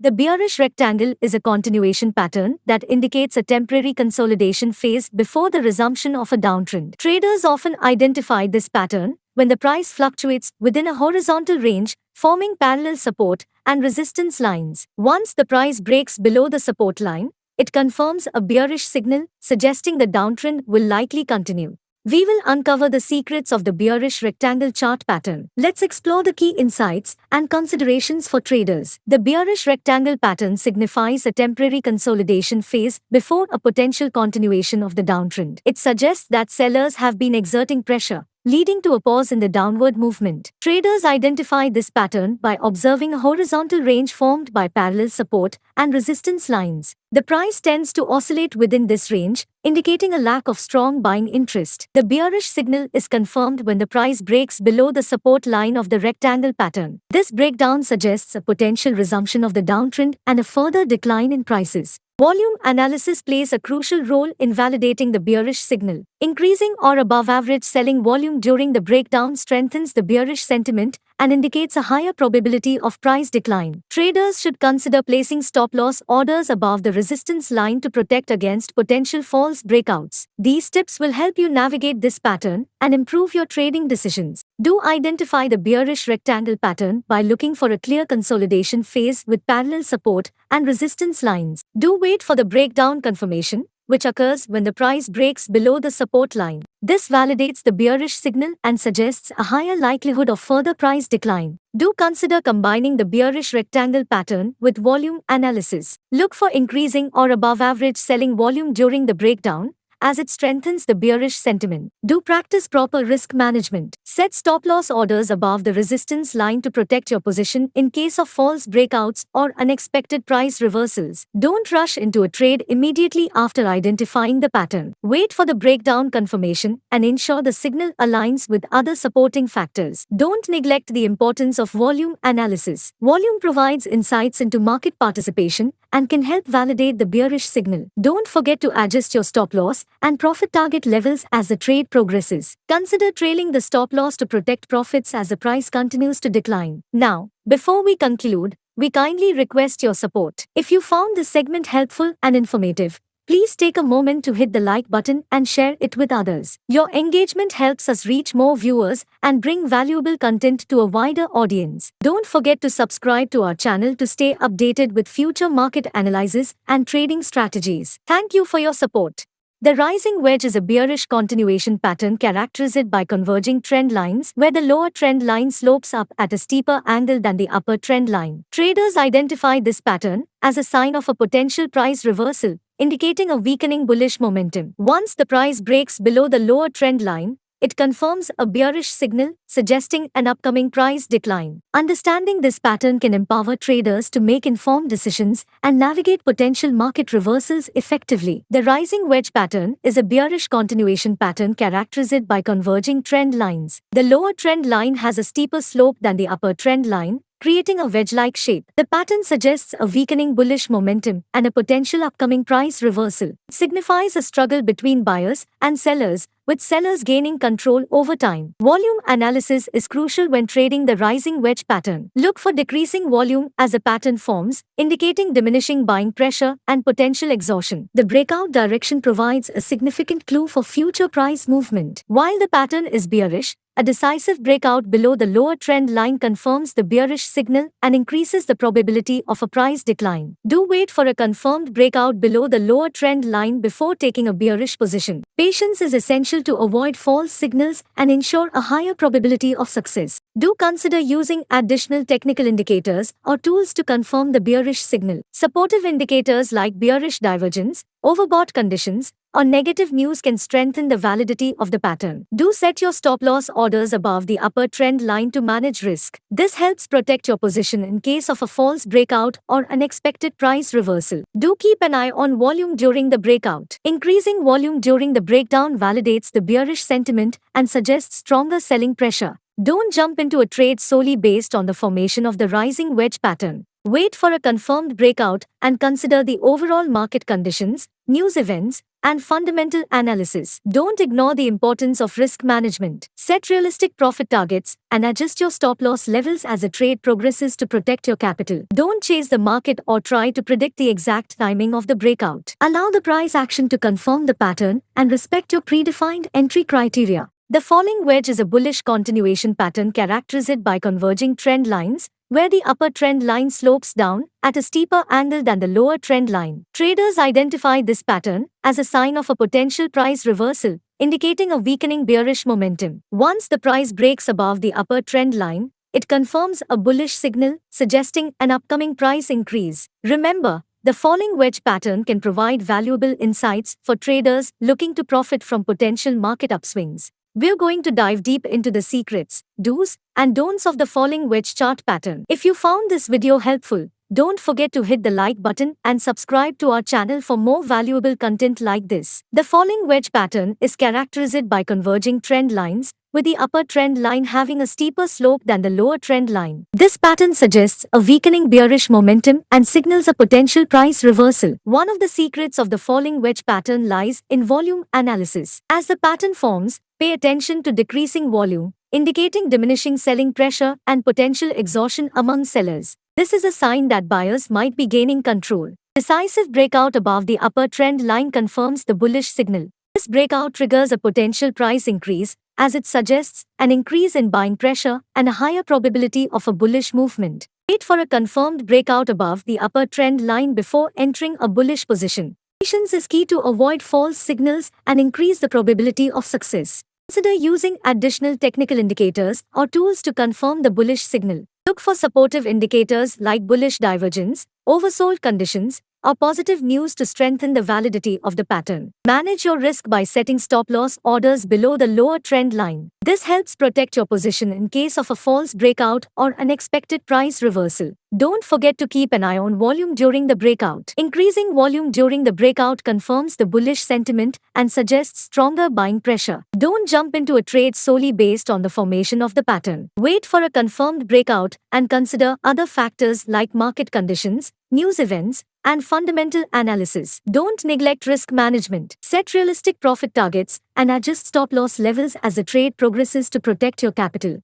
The bearish rectangle is a continuation pattern that indicates a temporary consolidation phase before the resumption of a downtrend. Traders often identify this pattern when the price fluctuates within a horizontal range, forming parallel support and resistance lines. Once the price breaks below the support line, it confirms a bearish signal, suggesting the downtrend will likely continue. We will uncover the secrets of the bearish rectangle chart pattern. Let's explore the key insights and considerations for traders. The bearish rectangle pattern signifies a temporary consolidation phase before a potential continuation of the downtrend. It suggests that sellers have been exerting pressure, leading to a pause in the downward movement. Traders identify this pattern by observing a horizontal range formed by parallel support and resistance lines. The price tends to oscillate within this range, indicating a lack of strong buying interest. The bearish signal is confirmed when the price breaks below the support line of the rectangle pattern. This breakdown suggests a potential resumption of the downtrend and a further decline in prices. Volume analysis plays a crucial role in validating the bearish signal. Increasing or above average selling volume during the breakdown strengthens the bearish sentiment and indicates a higher probability of price decline. Traders should consider placing stop-loss orders above the resistance line to protect against potential false breakouts. These tips will help you navigate this pattern and improve your trading decisions. Do identify the bearish rectangle pattern by looking for a clear consolidation phase with parallel support and resistance lines. Do wait for the breakdown confirmation, which occurs when the price breaks below the support line. This validates the bearish signal and suggests a higher likelihood of further price decline. Do consider combining the bearish rectangle pattern with volume analysis. Look for increasing or above average selling volume during the breakdown, as it strengthens the bearish sentiment. Do practice proper risk management. Set stop-loss orders above the resistance line to protect your position in case of false breakouts or unexpected price reversals. Don't rush into a trade immediately after identifying the pattern. Wait for the breakdown confirmation and ensure the signal aligns with other supporting factors. Don't neglect the importance of volume analysis. Volume provides insights into market participation and can help validate the bearish signal. Don't forget to adjust your stop-loss and profit target levels as the trade progresses. Consider trailing the stop-loss to protect profits as the price continues to decline. Now, before we conclude, we kindly request your support. If you found this segment helpful and informative, please take a moment to hit the like button and share it with others. Your engagement helps us reach more viewers and bring valuable content to a wider audience. Don't forget to subscribe to our channel to stay updated with future market analysis and trading strategies. Thank you for your support. The rising wedge is a bearish continuation pattern characterized by converging trend lines where the lower trend line slopes up at a steeper angle than the upper trend line. Traders identify this pattern as a sign of a potential price reversal, indicating a weakening bullish momentum. Once the price breaks below the lower trend line, it confirms a bearish signal, suggesting an upcoming price decline. Understanding this pattern can empower traders to make informed decisions and navigate potential market reversals effectively. The rising wedge pattern is a bearish continuation pattern characterized by converging trend lines. The lower trend line has a steeper slope than the upper trend line, creating a wedge-like shape. The pattern suggests a weakening bullish momentum and a potential upcoming price reversal. It signifies a struggle between buyers and sellers, with sellers gaining control over time. Volume analysis is crucial when trading the rising wedge pattern. Look for decreasing volume as a pattern forms, indicating diminishing buying pressure and potential exhaustion. The breakout direction provides a significant clue for future price movement. While the pattern is bearish, a decisive breakout below the lower trend line confirms the bearish signal and increases the probability of a price decline. Do wait for a confirmed breakout below the lower trend line before taking a bearish position. Patience is essential to avoid false signals and ensure a higher probability of success. Do consider using additional technical indicators or tools to confirm the bearish signal. Supportive indicators like bearish divergence, overbought conditions, or negative news can strengthen the validity of the pattern. Do set your stop-loss orders above the upper trend line to manage risk. This helps protect your position in case of a false breakout or unexpected price reversal. Do keep an eye on volume during the breakout. Increasing volume during the breakdown validates the bearish sentiment and suggests stronger selling pressure. Don't jump into a trade solely based on the formation of the rising wedge pattern. Wait for a confirmed breakout and consider the overall market conditions, news events, and fundamental analysis. Don't ignore the importance of risk management. Set realistic profit targets and adjust your stop-loss levels as the trade progresses to protect your capital. Don't chase the market or try to predict the exact timing of the breakout. Allow the price action to confirm the pattern and respect your predefined entry criteria. The falling wedge is a bullish continuation pattern characterized by converging trend lines, where the upper trend line slopes down at a steeper angle than the lower trend line. Traders identify this pattern as a sign of a potential price reversal, indicating a weakening bearish momentum. Once the price breaks above the upper trend line, it confirms a bullish signal, suggesting an upcoming price increase. Remember, the falling wedge pattern can provide valuable insights for traders looking to profit from potential market upswings. We're going to dive deep into the secrets, do's, and don'ts of the falling wedge chart pattern. If you found this video helpful, don't forget to hit the like button and subscribe to our channel for more valuable content like this. The falling wedge pattern is characterized by converging trend lines, with the upper trend line having a steeper slope than the lower trend line. This pattern suggests a weakening bearish momentum and signals a potential price reversal. One of the secrets of the falling wedge pattern lies in volume analysis. As the pattern forms, pay attention to decreasing volume, indicating diminishing selling pressure and potential exhaustion among sellers. This is a sign that buyers might be gaining control. Decisive breakout above the upper trend line confirms the bullish signal. This breakout triggers a potential price increase, as it suggests an increase in buying pressure and a higher probability of a bullish movement. Wait for a confirmed breakout above the upper trend line before entering a bullish position. Patience is key to avoid false signals and increase the probability of success. Consider using additional technical indicators or tools to confirm the bullish signal. Look for supportive indicators like bullish divergence, oversold conditions, or positive news to strengthen the validity of the pattern. Manage your risk by setting stop-loss orders below the lower trend line. This helps protect your position in case of a false breakout or unexpected price reversal. Don't forget to keep an eye on volume during the breakout. Increasing volume during the breakout confirms the bullish sentiment and suggests stronger buying pressure. Don't jump into a trade solely based on the formation of the pattern. Wait for a confirmed breakout and consider other factors like market conditions, news events, and fundamental analysis. Don't neglect risk management. Set realistic profit targets and adjust stop-loss levels as the trade progresses to protect your capital.